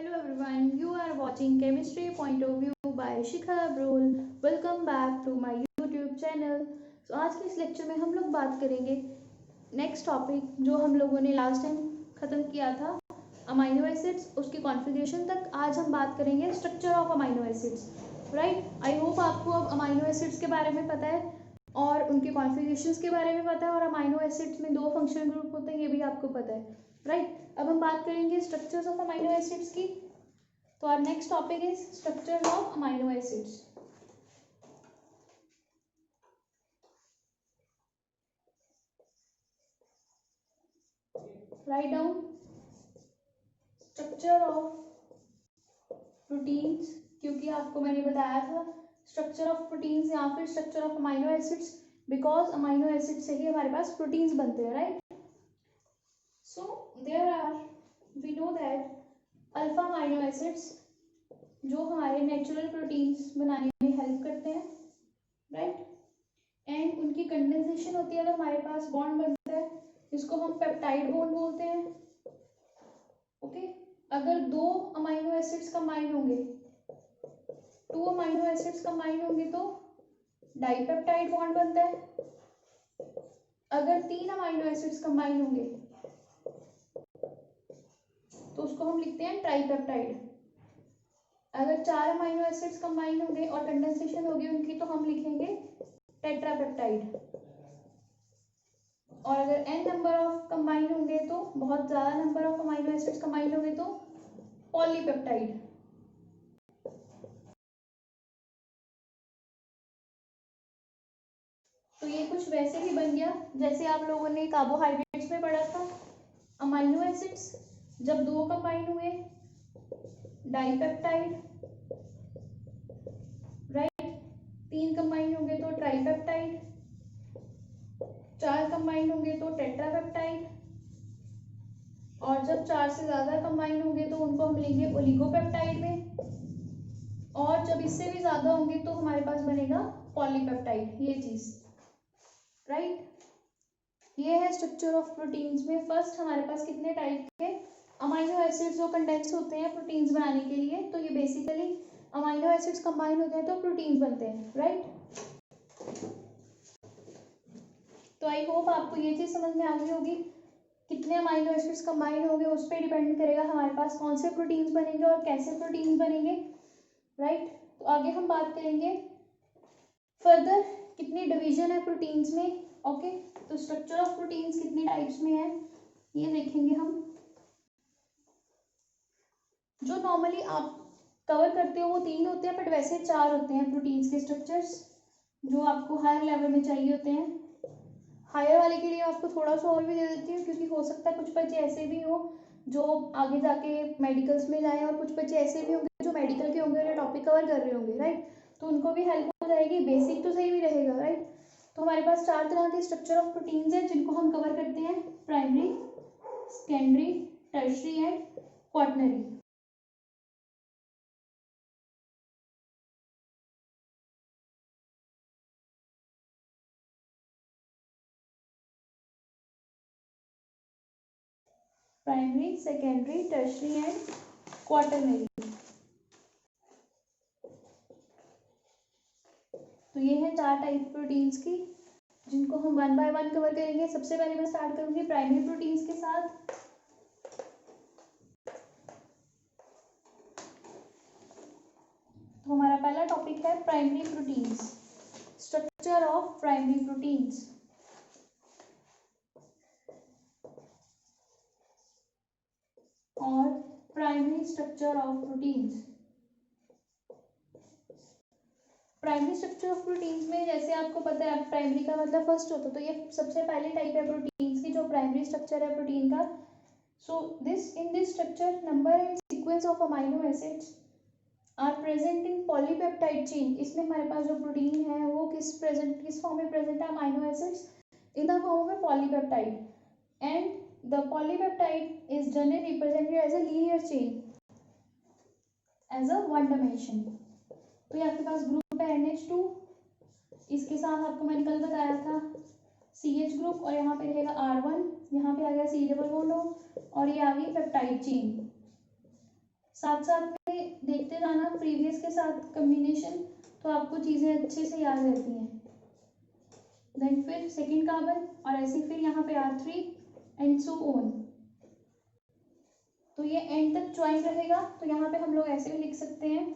Hello everyone, you are watching Chemistry Point of View by Shikha Abrol. Welcome back to my YouTube channel. So आज के इस lecture में हम लोग बात करेंगे नेक्स्ट टॉपिक जो हम लोगों ने लास्ट टाइम ख़त्म किया था अमाइनो एसिड्स, उसकी कॉन्फ़िगरेशन तक। आज हम बात करेंगे structure of amino acids. Right, I hope आपको अब अमाइनो एसिड्स के बारे में पता है और उनके कॉन्फ़िगरेशंस के बारे में पता है, और अमाइनो एसिड्स में 2 फंक्शनल ग्रुप होते हैं ये भी आपको पता है। राइट, अब हम बात करेंगे स्ट्रक्चर्स ऑफ अमाइनो एसिड्स की। तो our next topic is structure of amino acids. Right down structure of proteins, क्योंकि आपको मैंने बताया था स्ट्रक्चर ऑफ प्रोटीन्स या फिर structure of amino acids, because amino acid से ही हमारे पास प्रोटीन्स बनते हैं। Right, so there are, we know that alpha amino acids जो हमारे नेचुरल प्रोटीन्स बनाने में हेल्प करते हैं। राइट, एंड उनकी कंडेंसेशन होती है तो हमारे पास बॉन्ड बनता है, जिसको हम पेप्टाइड बॉन्ड बोलते हैं। ओके, अगर 2 अमाइनो एसिड्स कंबाइन होंगे, 2 अमाइनो एसिड्स कंबाइन होंगे तो डाइपेप्टाइड बॉन्ड बनता है। अगर 3 अमाइनो एसिड्स कंबाइन होंगे तो उसको हम लिखते हैं ट्राइपेप्टाइड। अगर 4 अमाइनो एसिड्स कंबाइन होंगे और कंडेंसेशन होगी उनकी तो हम लिखेंगे टेट्रापेप्टाइड। और अगर n नंबर ऑफ कंबाइन होंगे तो बहुत ज़्यादा number of amino acids combine होंगे तो पॉलीपेप्टाइड। तो ये कुछ वैसे ही बन गया जैसे आप लोगों ने कार्बोहाइड्रेट्स में पढ़ा था, अमाइनो एसिड्स जब 2 कंबाइन हुए डाइपेप्टाइड, राइट, 3 कंबाइन होंगे तो ट्राइपेप्टाइड, 4 कंबाइन होंगे तो टेट्रापेप्टाइड, और जब 4 से ज़्यादा कंबाइन होंगे तो उनको हम लेंगे ओलिगोपेप्टाइड में, और जब इससे भी ज़्यादा होंगे तो हमारे पास बनेगा पॉलीपेप्टाइड। ये चीज़, राइट, ये है स्ट्रक्चर ऑफ प्रोटीन्स में। फर्स्ट हमारे पास कितने टाइप के अमाइनो एसिड्स जो कंडेंस होते हैं प्रोटीन्स बनाने के लिए, तो ये बेसिकली अमाइनो एसिड्स कंबाइन होते हैं तो प्रोटीन्स बनते हैं। राइट, तो आई होप आपको ये चीज़ समझ में आ गई होगी, कितने अमाइनो एसिड्स कंबाइन होंगे उस पर डिपेंड करेगा हमारे पास कौन से प्रोटीन्स बनेंगे और कैसे प्रोटीन्स बनेंगे। राइट, तो आगे हम बात करेंगे फर्दर कितनी डिवीजन है प्रोटीन्स में। ओके, तो स्ट्रक्चर ऑफ प्रोटीन्स कितने टाइप्स में है ये देखेंगे हम। जो नॉर्मली आप कवर करते हो वो 3 होते हैं, बट वैसे 4 होते हैं प्रोटीन्स के स्ट्रक्चर्स जो आपको हायर लेवल में चाहिए होते हैं। हायर वाले के लिए आपको थोड़ा सा और भी दे देती हूँ, क्योंकि हो सकता है कुछ बच्चे ऐसे भी हो जो आगे जाके मेडिकल्स में जाएं, और कुछ बच्चे ऐसे भी होंगे जो मेडिकल के होंगे और टॉपिक कवर कर रहे होंगे। राइट, तो उनको भी हेल्प हो जाएगी, बेसिक तो सही भी रहेगा। राइट, तो हमारे पास 4 तरह के स्ट्रक्चर ऑफ प्रोटीन्स हैं जिनको हम कवर करते हैं, primary, secondary, tertiary and quaternary. Primary, secondary, tertiary and quaternary. तो ये है 4 टाइप प्रोटीन्स की जिनको हम 1 बाय 1 कवर करेंगे। सबसे पहले मैं स्टार्ट करूंगी प्राइमरी प्रोटीन्स के साथ। तो हमारा पहला टॉपिक है primary proteins, structure of primary proteins. और primary structure of proteins, primary structure of proteins में जैसे आपको पता है प्राइमरी का मतलब फर्स्ट होता है, तो ये सबसे पहले टाइप है प्रोटीन्स की जो प्राइमरी स्ट्रक्चर है प्रोटीन का। So in this structure number and sequence of amino acids are present in polypeptide chain. इसमें हमारे पास जो प्रोटीन है वो किस फॉर्म में प्रेजेंट है, amino acids in the form of polypeptide, and the polypeptide is generally represented as a linear chain as a 1 dimension. तो ये आपके पास ग्रुप है NH2, इसके साथ आपको मैंने कल बताया था CH ग्रुप, और यहाँ पे रहेगा R1, यहाँ पे आ गया C डबल बॉन्ड, और ये आ गई पेप्टाइड चेन। साथ साथ में देखते जाना प्रीवियस के साथ कम्बिनेशन, तो आपको चीज़ें अच्छे से याद रहती हैं। देन फिर सेकेंड कार्बन और ऐसे फिर यहाँ पे R3 एंड सो ऑन। तो ये एंड तक ज्वाइन रहेगा, तो यहाँ पे हम लोग ऐसे भी लिख सकते हैं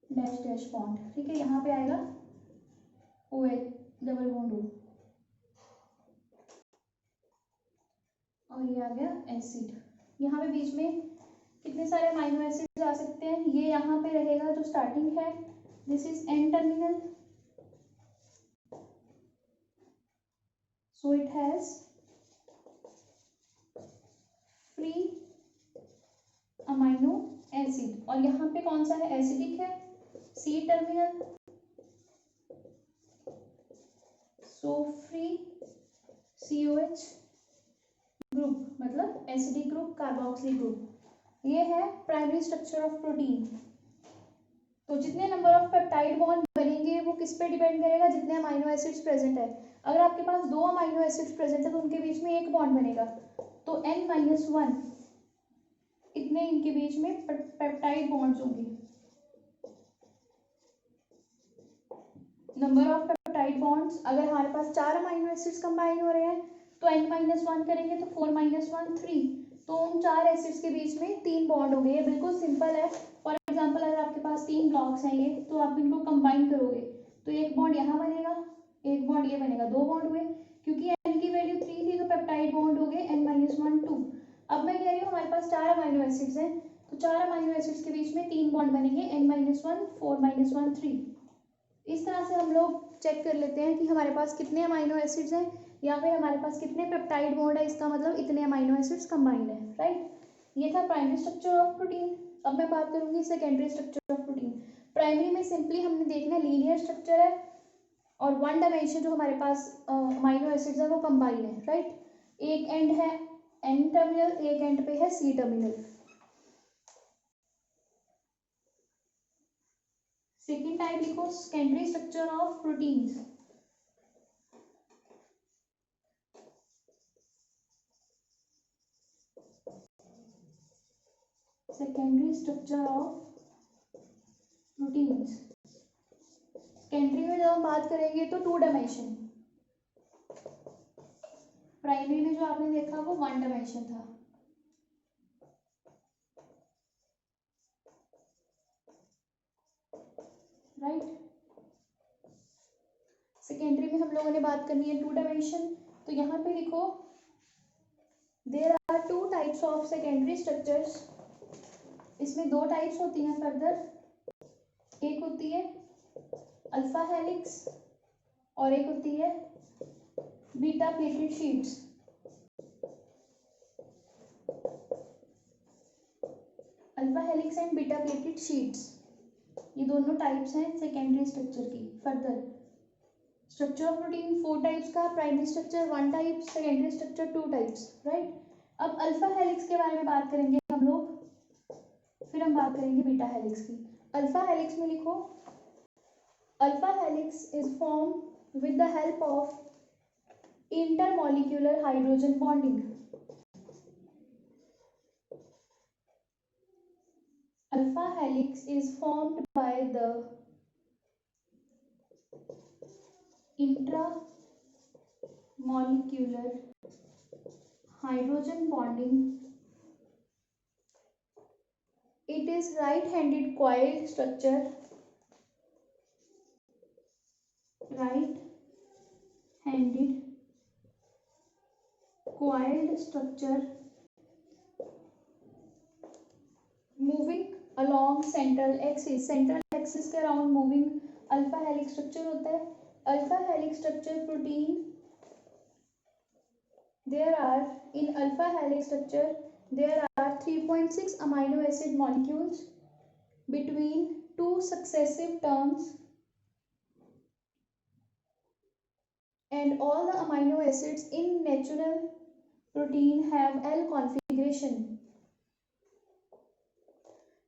डैश डैश बॉन्ड, ठीक है। यहाँ पे आएगा OH डबल बॉन्ड O, और ये आ गया एसिड। यहाँ पे बीच में कितने सारे अमाइनो एसिड्स आ सकते हैं, ये यहाँ पे रहेगा जो स्टार्टिंग है, this is N terminal, so it has free amino acid, और यहाँ पे कौन सा है, एसिडिक है, C terminal, so free COH group, मतलब एसिडिक ग्रुप, कार्बोक्सिलिक ग्रुप। ये है प्राइमरी स्ट्रक्चर ऑफ प्रोटीन। तो जितने नंबर ऑफ पेप्टाइड बॉन्ड बनेंगे वो किस पे डिपेंड करेगा, जितने अमाइनो एसिड्स प्रेजेंट है। अगर आपके पास 2 अमाइनो एसिड्स प्रेजेंट है तो उनके बीच में एक बॉन्ड बनेगा, तो N-1 इतने इनके बीच में पेप्टाइड बॉन्ड्स होंगे। नंबर ऑफ पेप्टाइड बॉन्ड्स, अगर हमारे पास 4 अमाइनो एसिड्स कंबाइन हो रहे हैं तो N-1 करेंगे तो 4 - 1 3, तो उन 4 एसिड्स के बीच में 3 बॉन्ड हो गए। ये बिल्कुल सिंपल है। फॉर एग्जांपल अगर आपके पास 3 ब्लॉक्स हैं ये, तो आप इनको कंबाइन करोगे तो एक बॉन्ड यहाँ बनेगा, एक बॉन्ड ये बनेगा, 2 बॉन्ड हुए। क्योंकि N की वैल्यू 3 थी तो पेप्टाइड बॉन्ड हो गए N-1 2। अब मैं कह रही हूँ हमारे पास 4 अमाइनो एसिड्स हैं, तो 4 अमाइनो एसिड्स के बीच में 3 बॉन्ड बनेंगे N-1 4 - 1 3। इस तरह से हम लोग चेक कर लेते हैं कि हमारे पास कितने अमाइनो एसिड्स हैं, या फिर हमारे पास कितने पेप्टाइड बॉन्ड है, इसका मतलब इतने अमाइनो एसिड्स कंबाइंड है, राइट। ये था प्राइमरी स्ट्रक्चर ऑफ प्रोटीन। अब मैं बात करूंगी secondary structure of protein. Primary में सिंपली हमने देखना लीनियर स्ट्रक्चर है और 1 डायमेंशन जो हमारे पास अमाइनो एसिड्स है वो कंबाइन है, राइट। एक एंड है N टर्मिनल, एक एंड पे है C टर्मिनल। सेकेंड टाइप लिखो secondary structure of proteins. Secondary structure of proteins. Secondary में जब हम बात करेंगे तो 2 डायमेंशन, प्राइमरी में जो आपने देखा वो 1 डायमेंशन था, राइट। सेकेंडरी में हम लोगों ने बात करनी है 2 डायमेंशन। तो यहाँ पे लिखो there are 2 types of secondary structures. इसमें 2 टाइप्स होती हैं फर्दर, एक होती है अल्फा हेलिक्स और एक होती है beta pleated sheets. Alpha helix and beta pleated sheets, ये दोनों टाइप्स हैं सेकेंडरी स्ट्रक्चर की। Further structure of protein 4 types का, primary structure 1 type, secondary structure 2 types, right. अब अल्फा हेलिक्स के बारे में बात करेंगे हम लोग, फिर हम बात करेंगे बीटा हेलिक्स की। अल्फा हेलिक्स में लिखो alpha helix is form with the help of intermolecular hydrogen bonding. Alpha helix is formed by the intramolecular hydrogen bonding. It is right-handed coiled structure. Right-handed coiled structure moving along central axis के around moving alpha helix structure होता है। Alpha helix structure protein, there are in alpha helix structure there are 3.6 amino acid molecules between 2 successive terms and all the amino acids in natural protein have L configuration.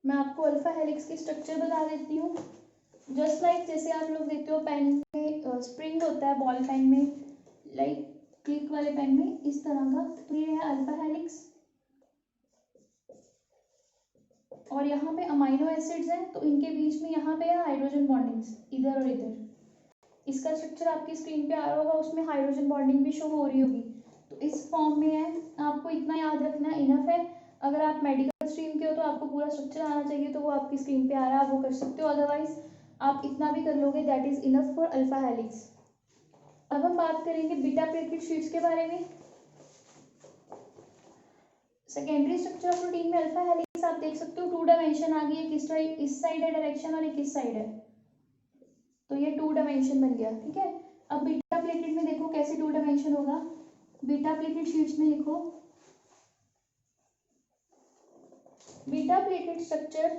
मैं आपको alpha helix की structure बता देती हूँ। Just like जैसे आप लोग देखते हो पेन में स्प्रिंग होता है, बॉल पेन में, लाइक क्लिक वाले पेन में, इस तरह का। तो ये है अल्फा हेलिक्स, और यहाँ पे अमाइनो एसिड्स हैं, तो इनके बीच में यहाँ पे है हाइड्रोजन बॉन्डिंग्स, इधर और इधर। इसका स्ट्रक्चर आपकी स्क्रीन पे आ रहा होगा, उसमें हाइड्रोजन बॉन्डिंग भी शो हो रही होगी, तो इस फॉर्म में है। आपको इतना याद रखना इनफ है। अगर आप मेडिकल स्ट्रीम के हो तो आपको पूरा स्ट्रक्चर आना चाहिए, तो वो आपकी स्क्रीन पे आ रहा है, आप वो कर सकते हो, अदरवाइज आप इतना भी कर लोगे, that is enough for alpha helix. अब हम बात करेंगे बीटा प्लेटेड शीट्स के बारे में। सेकेंडरी स्ट्रक्चर ऑफ प्रोटीन में अल्फा हेलिक्स आप देख सकते हो, 2 डायमेंशन आ गई है, किस साइड, इस साइड है डायरेक्शन और एक इस साइड है, तो ये 2 डायमेंशन बन गया, ठीक है। अब बीटा प्लेटेड में देखो कैसे 2 डायमेंशन होगा। बीटा प्लेटेड शीट्स में लिखो बीटा प्लेटेड स्ट्रक्चर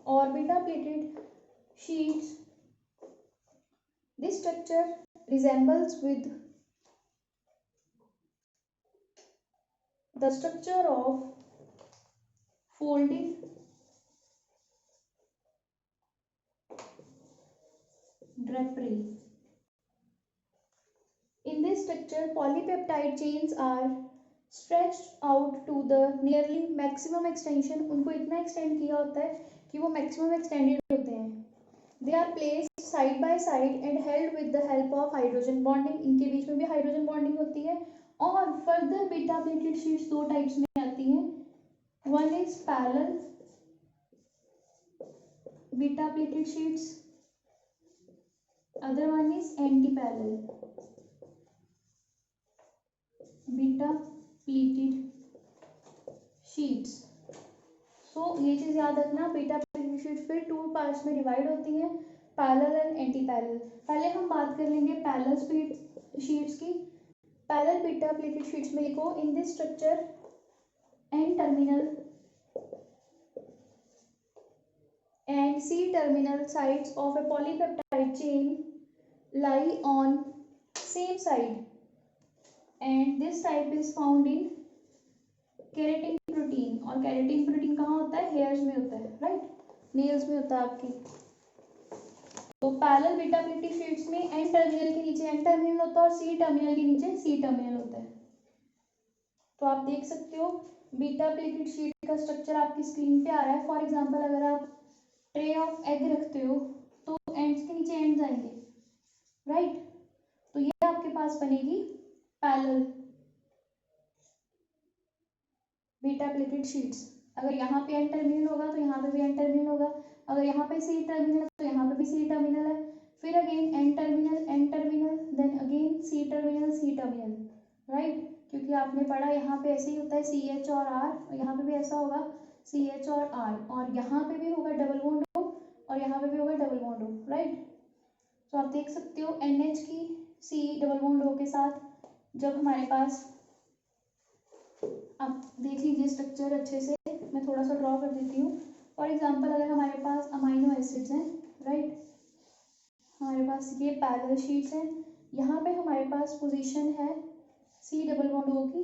और beta pleated sheets, this structure resembles with the structure of folded drapery. In this structure, polypeptide chains are stretched out to the nearly maximum extension. उनको इतना extend किया होता है कि वो maximum extended होते हैं. They are placed side by side and held with the help of hydrogen bonding. इनके बीच में भी hydrogen bonding होती है. और further beta plated sheets 2 types में आती हैं. One is parallel beta plated sheets. Other one is anti-parallel beta plated sheets. So ये चीज याद रखना, बीटा प्लेटेड शीट्स फिर 2 पार्ट्स में डिवाइड होती हैं, पैरेलल एंड एंटी पैरेलल। पहले हम बात कर लेंगे पैरेलल शीट्स की। पैरेलल बीटा प्लेटेड शीट्स में लिखो in this structure N terminal and C-terminal sides of a polypeptide chain lie on same side, and this type is found in keratin protein. और keratin protein कहाँ होता है? Hairs में होता है, right, nails में होता है आपकी। तो पैरेलल बीटा प्लेटेड शीट्स में एन टर्मिनल के नीचे एन टर्मिनल होता है और सी टर्मिनल के नीचे सी टर्मिनल होता है। तो आप देख सकते हो बीटा प्लेटेड शीट का स्ट्रक्चर आपकी स्क्रीन पे आ रहा है। फॉर एग्जाम्पल अगर आप ट्रे ऑफ एग रखते हो तो एंड्स के नीचे एंड्स आएंगे, राइट, तो ये आपके पास बनेगी पैरेलल बीटा प्लेटेड शीट्स। अगर यहाँ पे एन टर्मिनल होगा तो यहाँ पे भी एन टर्मिनल होगा, अगर यहाँ पे सी टर्मिनल है तो यहाँ पे भी सी टर्मिनल है, फिर again N terminal then again C terminal, right, क्योंकि आपने पढ़ा यहाँ पे ऐसे ही होता है CH और R, और यहाँ पे भी ऐसा होगा CH और R, और यहाँ पे भी होगा डबल बॉन्ड O और यहाँ पे भी होगा डबल बॉन्ड O, राइट। तो आप देख सकते हो NH की C डबल बॉन्ड O के साथ जब हमारे पास, आप देख लीजिए स्ट्रक्चर अच्छे से, मैं थोड़ा सा ड्रॉ कर देती हूँ। फॉर एग्जांपल अगर हमारे पास अमाइनो एसिड्स हैं, राइट, हमारे पास ये पैरेलल शीट्स हैं, यहाँ पे हमारे पास पोजीशन है C डबल बॉन्ड O की,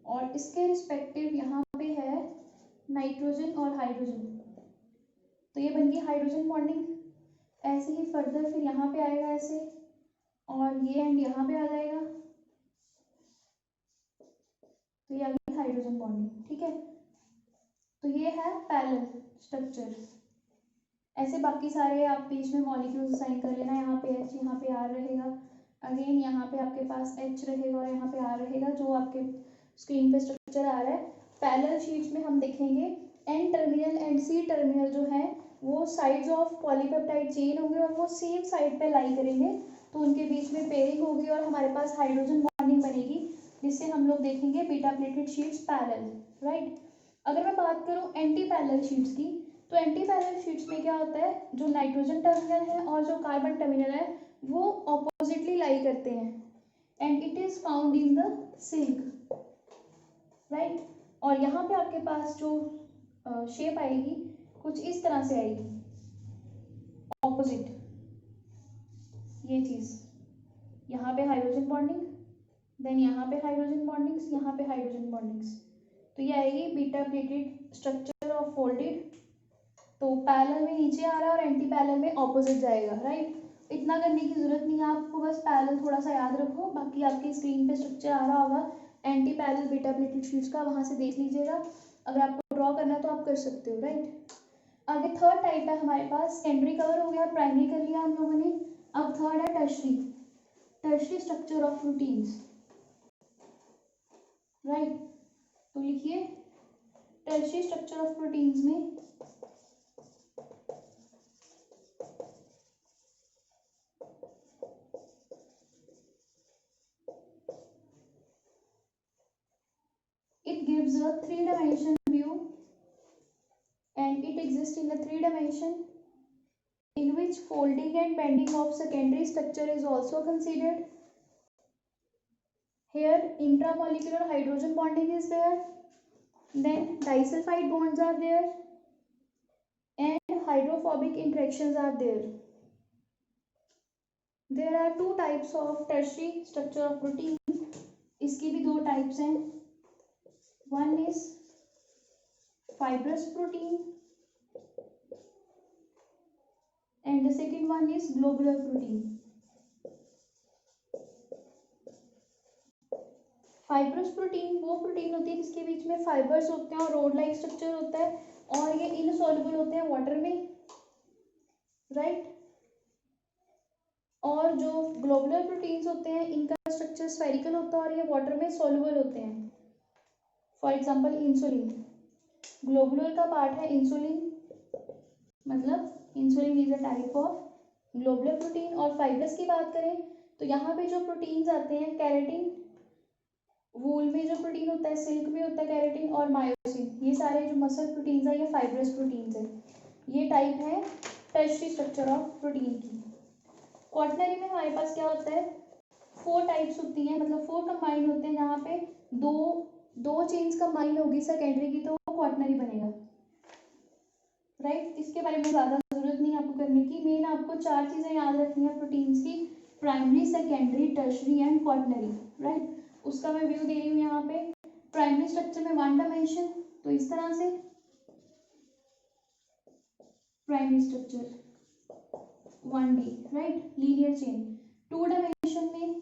और इसके रिस्पेक्टिव यहाँ पे है नाइट्रोजन और हाइड्रोजन, तो ये बन गई हाइड्रोजन बॉन्डिंग। ऐसे ही फर्दर फिर यहाँ पे आएगा ऐसे, और ये एंड यहाँ पे आ जाएगा, तो ये आ गई हाइड्रोजन बॉन्डिंग, ठीक है। तो ये है पैरेलल स्ट्रक्चर। ऐसे बाकी सारे आप बीच में मॉलिक्यूल्स साइन कर लेना, यहाँ पे H, यहाँ पे R रहेगा, अगेन यहाँ पे आपके पास H रहेगा और यहाँ पे R रहेगा, जो आपके स्क्रीन पे स्ट्रक्चर आ रहा है। पैरेलल शीट्स में हम देखेंगे N terminal and C terminal जो है वो साइड्स ऑफ पॉलीपेप्टाइड चेन होंगे और वो सेम साइड पे लाई करेंगे, तो उनके बीच में पेयरिंग होगी और हमारे पास हाइड्रोजन बॉन्डिंग बनेगी, जिससे हम लोग देखेंगे beta pleated sheets parallel, right. अगर मैं बात करूँ एंटी पैरेलल शीट्स की, तो एंटी पैरेलल शीट्स में क्या होता है, जो नाइट्रोजन टर्मिनल है और जो कार्बन टर्मिनल है वो ऑपोजिटली लाई करते हैं, and it is found in the silk, right. और यहाँ पे आपके पास जो शेप आएगी कुछ इस तरह से आएगी, ऑपोजिट, ये चीज, यहाँ पे हाइड्रोजन बॉन्डिंग, देन यहाँ पे हाइड्रोजन बॉन्डिंग्स, यहाँ पे हाइड्रोजन बॉन्डिंग्स, तो ये आएगी beta pleated structure of folded. तो पैरेलल में नीचे आ रहा है और एंटी पैरेलल में ऑपोजिट जाएगा, राइट। इतना करने की जरूरत नहीं है आपको, बस पैरेलल थोड़ा सा याद रखो, बाकी आपकी स्क्रीन पे स्ट्रक्चर आ रहा होगा anti parallel beta pleated sheets का, वहां से देख लीजिएगा। अगर आपको ड्रॉ करना है तो आप कर सकते हो, राइट। आगे थर्ड टाइप है हमारे पास, सेकेंडरी कवर हो गया, प्राइमरी कर लिया हम लोगों ने। अब थर्ड है tertiary, tertiary structure of proteins, right. तो लिखिए टर्शरी स्ट्रक्चर ऑफ प्रोटीन्स में it gives a three-dimension view and it exists in a three dimension in which folding and bending of secondary structure is also considered. Here intramolecular hydrogen bonding is there, then disulfide bonds are there and hydrophobic interactions are there. There are two types of tertiary structure of protein. इसकी भी दो types हैं. One is fibrous protein and the second one is globular protein. Fibrous protein वो protein होती है जिसके बीच में fibres होते हैं और रोड लाइक स्ट्रक्चर होता है और ये इनसॉल्युबल होते हैं वाटर में, राइट। और जो ग्लोबुलर प्रोटीन्स होते हैं इनका स्ट्रक्चर स्फेरिकल होता है और ये वाटर में सॉल्युबल होते हैं। फॉर एग्जांपल इंसुलिन, ग्लोबुलर का पार्ट है इंसुलिन, मतलब insulin is a type of globular protein. और फाइब्रस की बात करें तो यहाँ पे जो प्रोटीन्स आते हैं, कैरेटिन, वूल में जो प्रोटीन होता है, सिल्क में होता है कैरेटिन, और मायोसिन, ये सारे जो मसल प्रोटीन्स हैं ये फाइब्रस प्रोटीन्स हैं। ये टाइप है टर्शरी स्ट्रक्चर ऑफ प्रोटीन की। क्वाटनरी में हमारे पास क्या होता है, 4 टाइप्स होती हैं, मतलब 4 कंबाइन होते हैं। जहाँ पे दो चेन्स कंबाइन होगी सेकेंडरी की तो वो क्वाटनरी बनेगा, राइट। इसके बारे में ज़्यादा जरूरत नहीं आपको करने की। मेन आपको 4 चीज़ें याद रखनी है प्रोटीन्स की, primary, secondary, tertiary and quaternary, right. उसका मैं व्यू दे रही हूँ यहाँ पे। प्राइमरी स्ट्रक्चर में 1 डायमेंशन, तो इस तरह से primary structure 1D, right, linear chain. 2 dimension में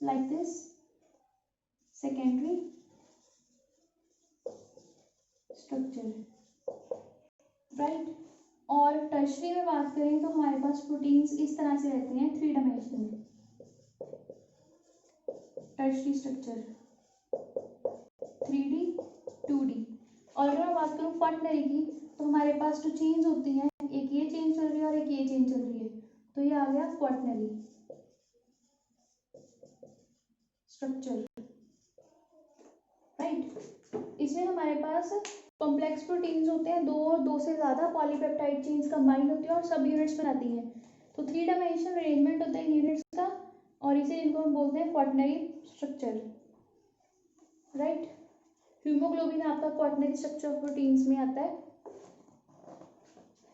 like this secondary structure, right. और टर्शरी में बात करें तो हमारे पास प्रोटीन्स इस तरह से रहते हैं 3 डायमेंशन में, टर्शरी स्ट्रक्चर 3D 2D। और अगर मैं बात करूँ क्वाटनरी की तो हमारे पास जो चेन्स होती हैं, एक ये चेन चल रही है और एक ये चेन चल रही है, तो ये आ गया क्वाटनरी स्ट्रक्चर, राइट। इसमें हमारे पास कॉम्प्लेक्स प्रोटीन्स होते हैं, दो से ज़्यादा पॉलीपेप्टाइड चेन्स कंबाइन होती हैं और सब यूनिट्स बनाती हैं। तो 3 डायमेंशनल अरेंजमेंट होता है यूनिट्स का और इसे इनको हम बोलते हैं क्वाटनरी स्ट्रक्चर, राइट। हीमोग्लोबिन आपका क्वाटनरी स्ट्रक्चर ऑफ प्रोटीन्स में आता है।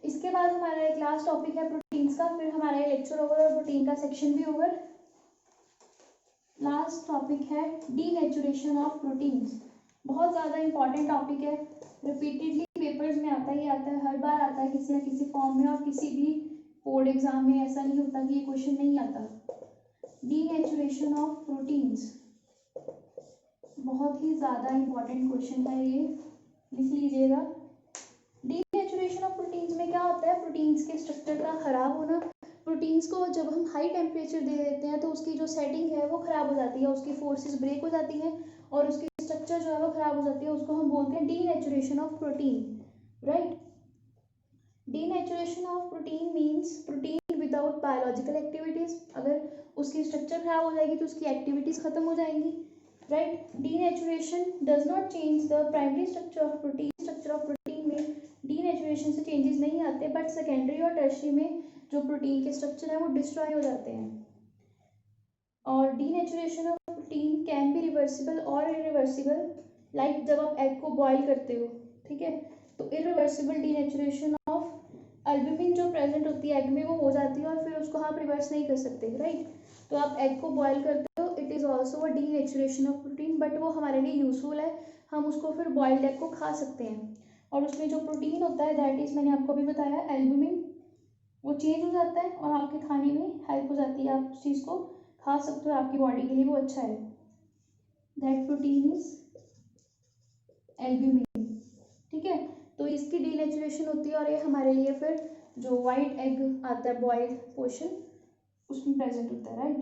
इसके बाद हमारा एक लास्ट टॉपिक है प्रोटीन्स का, फिर हमारा ये लेक्चर ओवर और प्रोटीन का सेक्शन भी ओवर। लास्ट टॉपिक है डीनेचुरेशन ऑफ प्रोटीन्स। बहुत ज़्यादा इंपॉर्टेंट टॉपिक है, रिपीटेडली पेपर्स में आता ही आता है, हर बार आता है किसी न किसी फॉर्म में, और किसी भी बोर्ड एग्जाम में ऐसा नहीं होता कि ये क्वेश्चन नहीं आता। डीनेचुरेशन ऑफ प्रोटीन्स बहुत ही ज़्यादा इंपॉर्टेंट क्वेश्चन है, ये लिख लीजिएगा। डीनेचुरेशन ऑफ प्रोटीन्स में क्या होता है, प्रोटीन्स के स्ट्रक्चर का खराब होना। प्रोटीन्स को जब हम हाई टेम्परेचर दे देते हैं तो उसकी जो सेटिंग है वो खराब हो जाती है, उसकी फोर्सेस ब्रेक हो जाती हैं और उसकी स्ट्रक्चर जो है वो खराब हो जाती है, उसको हम बोलते हैं denaturation of protein, right. Denaturation of protein means protein without biological activities. अगर उसकी स्ट्रक्चर खराब हो जाएगी तो उसकी एक्टिविटीज खत्म हो जाएंगी, right. Denaturation does not change the primary structure of protein. Structure of protein में डीनेचुरेशन से चेंजेस नहीं आते, बट सेकेंडरी और टर्शरी में जो प्रोटीन के स्ट्रक्चर है वो डिस्ट्रॉय हो जाते हैं। और denaturation of protein can be reversible और इरिवर्सिबल, लाइक जब आप एग को बॉईल करते हो, ठीक है, तो इरिवर्सिबल डीनेचुरेशन ऑफ एल्ब्यूमिन जो प्रेजेंट होती है एग में वो हो जाती है और फिर उसको आप रिवर्स नहीं कर सकते, राइट। तो आप एग को बॉईल करते हो, it is also a denaturation of protein, but वो हमारे लिए यूजफुल है, हम उसको फिर बॉइल्ड एग को खा सकते हैं। और उसमें जो प्रोटीन होता है दैट इज़, मैंने आपको अभी बताया, एल्ब्यूमिन, वो चेंज हो जाता है और आपके खाने में हेल्प हो जाती है, आप उस चीज़ को खा सकते हो, आपकी बॉडी के लिए वो अच्छा है। दैट प्रोटीन इज एल्ब्यूमिन, ठीक है। तो इसकी डीनेचुरेशन होती है और ये हमारे लिए फिर जो वाइट एग आता है बॉइल्ड पोर्शन उसमें प्रेजेंट होता है, राइट।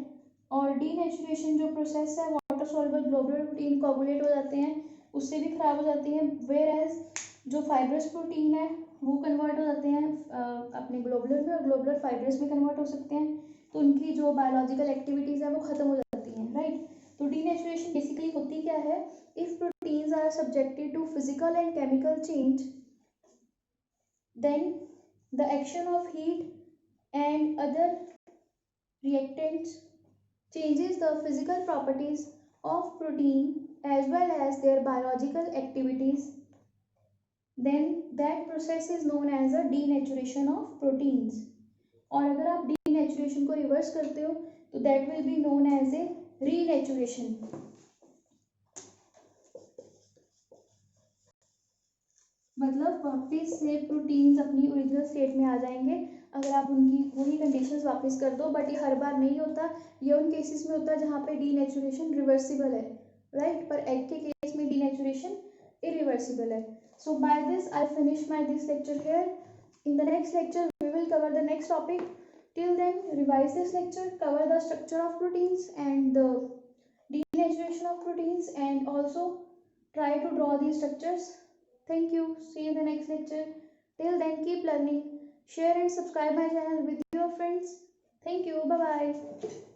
और डीनेचुरेशन जो प्रोसेस है, water soluble globular protein coagulate हो जाते हैं, उससे भी खराब हो जाती हैं। वेयर एज जो फाइब्रस प्रोटीन है वो कन्वर्ट हो जाते हैं अपने ग्लोबुलर में, और ग्लोबुलर फाइब्रस में कन्वर्ट हो सकते हैं, तो उनकी जो बायोलॉजिकल एक्टिविटीज़ है वो खत्म हो जाती हैं, राइट। तो डीनेचुरेशन बेसिकली होती क्या है, if proteins are subjected to physical and chemical change, then the action of heat and other reactants changes the physical properties of protein as well as their biological activities, then that process is known as a denaturation of proteins. और अगर आप denaturation को reverse करते हो तो that will be known as a renaturation. मतलब वापस से प्रोटीन्स अपनी ओरिजिनल स्टेट में आ जाएंगे अगर आप उनकी वही कंडीशंस वापस कर दो, बट ये हर बार नहीं होता, ये उन केसेस में होता है जहाँ पे डीनेचुरेशन रिवर्सिबल है, राइट। पर एग के केस में डीनेचुरेशन इरिवर्सिबल है. So by this I finish my this lecture here. In the next lecture we will cover the next topic. Till then revise this lecture, cover the structure of proteins and the denaturation of proteins, and also try to draw these structures. Thank you. See you in the next lecture. Till then keep learning. Share and subscribe my channel with your friends. Thank you. Bye bye.